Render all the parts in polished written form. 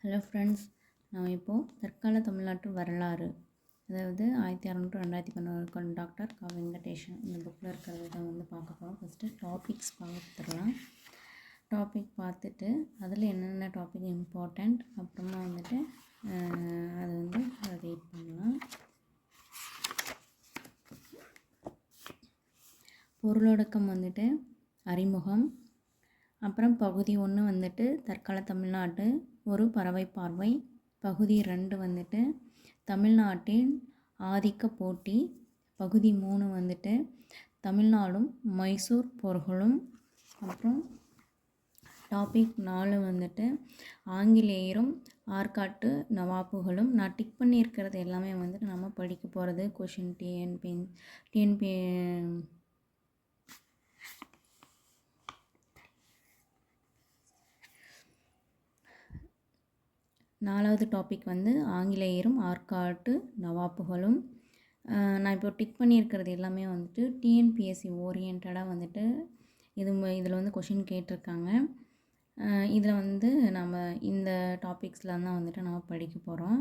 Hello friends, நான் இப்போது தற்கால தமிழ்நாட்டு வரலாறு, அதாவது 1600-2011 டாக்டர் க வெங்கடேஷன் இந்த புக்கில் இருக்கிறத தான் பார்க்க போகிறோம். ஃபஸ்ட்டு டாபிக்ஸ் பார்த்துடலாம். டாபிக் பார்த்துட்டு அதில் என்னென்ன டாபிக் இம்பார்ட்டண்ட், அப்புறமா அது ரீட் பண்ணலாம். பொருளொடுக்கம் அறிமுகம், அப்புறம் பகுதி 1 தற்கால தமிழ்நாட்டு ஒரு பறவை பார்வை, பகுதி 2 தமிழ்நாட்டின் ஆதிக்க போட்டி, பகுதி 3 தமிழ்நாடும் மைசூர் போர்களும், அப்புறம் டாபிக் 4 ஆங்கிலேயரும் ஆற்காட்டு நவாப்புகளும். நான் டிக் பண்ணியிருக்கிறது எல்லாமே நம்ம படிக்க போகிறது கொஷின் டிஎன்பி 4வது டாபிக் ஆங்கிலேயரும் ஆற்காட்டு நவாப்புகளும். நான் இப்போ டிக் பண்ணியிருக்கிறது எல்லாமே டிஎன்பிஎஸ்சி ஓரியன்டாக இதில் கொஷின் கேட்டிருக்காங்க. இதில் நம்ம இந்த டாபிக்ஸில் தான் நம்ம படிக்க போகிறோம்.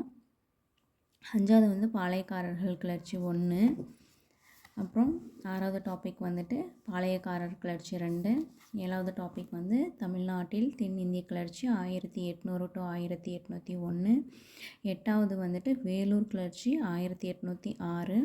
5வது பாளையக்காரர்கள் கிளர்ச்சி 1, அப்புறம் 6வது டாபிக் பாளையக்காரர் கிளர்ச்சி 2, 7வது டாபிக் தமிழ்நாட்டில் தென்னிந்திய கிளர்ச்சி 1800 to 1801, 8வது வேலூர் கிளர்ச்சி 1806,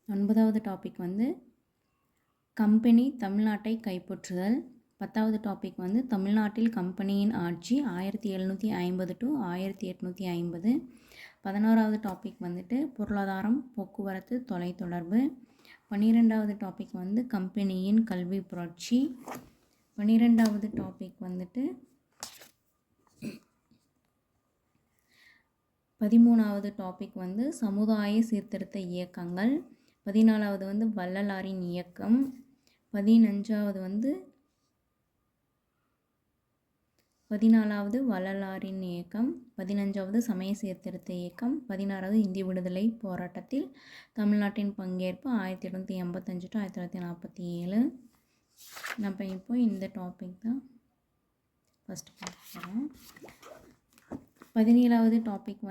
9வது டாபிக் கம்பெனி தமிழ்நாட்டை கைப்பற்றுதல், 10வது டாபிக் தமிழ்நாட்டில் கம்பெனியின் ஆட்சி 1750 to 1850, 11வது டாபிக் பொருளாதாரம், போக்குவரத்து, தொலைத்தொடர்பு, 12வது டாபிக் கம்பெனியின் கல்வி புரட்சி, 12வது டாபிக் 13வது டாபிக் சமுதாய சீர்திருத்த இயக்கங்கள், 14வது வள்ளலாரின் இயக்கம், 14வது வள்ளலாரின் இயக்கம், 15வது சமய சீர்திருத்த இயக்கம், 16வது இந்திய விடுதலை போராட்டத்தில் தமிழ்நாட்டின் பங்கேற்பு 1885 to 1947. நம்ம இப்போ இந்த டாபிக் தான் ஃபஸ்ட்டு பார்க்குறோம். 17வது டாபிக்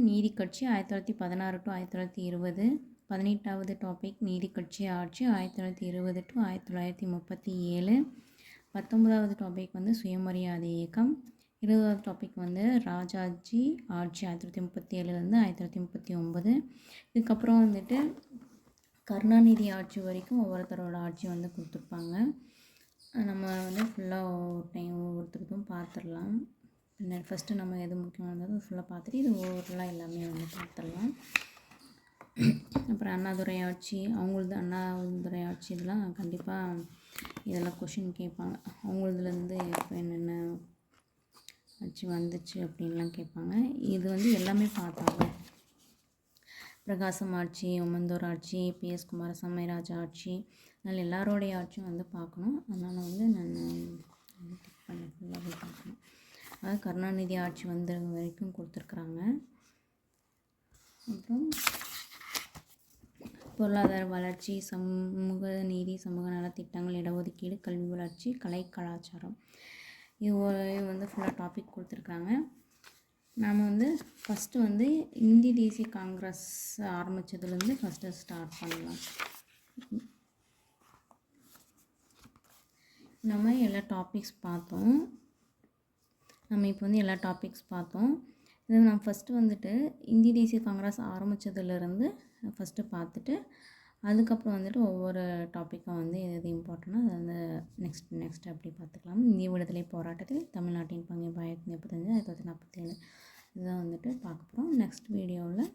நீதி கட்சி 1916 to 1920, 18வது டாபிக் நீதி கட்சி ஆட்சி 1920 to 1937, 19வது டாபிக் சுயமரியாதை இயக்கம், 20வது டாபிக் ராஜாஜி ஆட்சி 1937 1939. இதுக்கப்புறம் கருணாநிதி ஆட்சி வரைக்கும் ஒவ்வொருத்தரோட ஆட்சி கொடுத்துருப்பாங்க. நம்ம ஃபுல்லாக ஒவ்வொருத்தருக்கும் பார்த்துடலாம். ஃபஸ்ட்டு நம்ம எது முக்கியமானதோ ஃபுல்லாக பார்த்துட்டு இது ஓவரலாக எல்லாமே பார்த்துடலாம். அப்புறம் அண்ணாதுரை ஆட்சி, அண்ணாதுரை ஆட்சி, இதெல்லாம் கண்டிப்பாக இதெல்லாம் கொஷின் கேட்பாங்க. அவங்களதுலேருந்து இப்போ என்னென்ன ஆட்சி வந்துச்சு அப்படின்லாம் கேட்பாங்க. இது எல்லாமே பார்த்தாங்க. பிரகாசம் ஆட்சி, ஓமந்தூர் ஆட்சி, பிஎஸ் குமாரசாமி ராஜா ஆட்சி, அதனால் எல்லாரோடைய ஆட்சியும் பார்க்கணும். அதனால் நான் டிக் பண்ணி ஃபுல்லாகவே பார்க்கணும். அதாவது கருணாநிதி ஆட்சி வரைக்கும் கொடுத்துருக்குறாங்க. அப்புறம் பொருளாதார வளர்ச்சி, சமூக நீதி, சமூக நலத்திட்டங்கள், இடஒதுக்கீடு, கல்வி வளர்ச்சி, கலை கலாச்சாரம், இது ஃபுல்லாக டாபிக் கொடுத்துருக்காங்க. நாம் ஃபஸ்ட்டு இந்திய தேசிய காங்கிரஸ் ஆரம்பித்ததுலேருந்து ஃபஸ்ட்டு ஸ்டார்ட் பண்ணலாம். நம்ம எல்லா டாபிக்ஸ் பார்த்தோம். எல்லா டாபிக்ஸ் பார்த்தோம். இது நான் ஃபஸ்ட்டு இந்திய தேசிய காங்கிரஸ் ஆரம்பித்ததுலேருந்து ஃபஸ்ட்டு பார்த்துட்டு அதுக்கப்புறம் ஒவ்வொரு டாப்பிக்காக எது இம்பார்ட்டண்ட்டோ அது நெக்ஸ்ட் அப்படி பார்த்துக்கலாம். இந்திய விடுதலை போராட்டத்தில் தமிழ்நாட்டின் பங்கு 1935 1947 இதுதான் பார்க்க போகிறோம். நெக்ஸ்ட் வீடியோவில்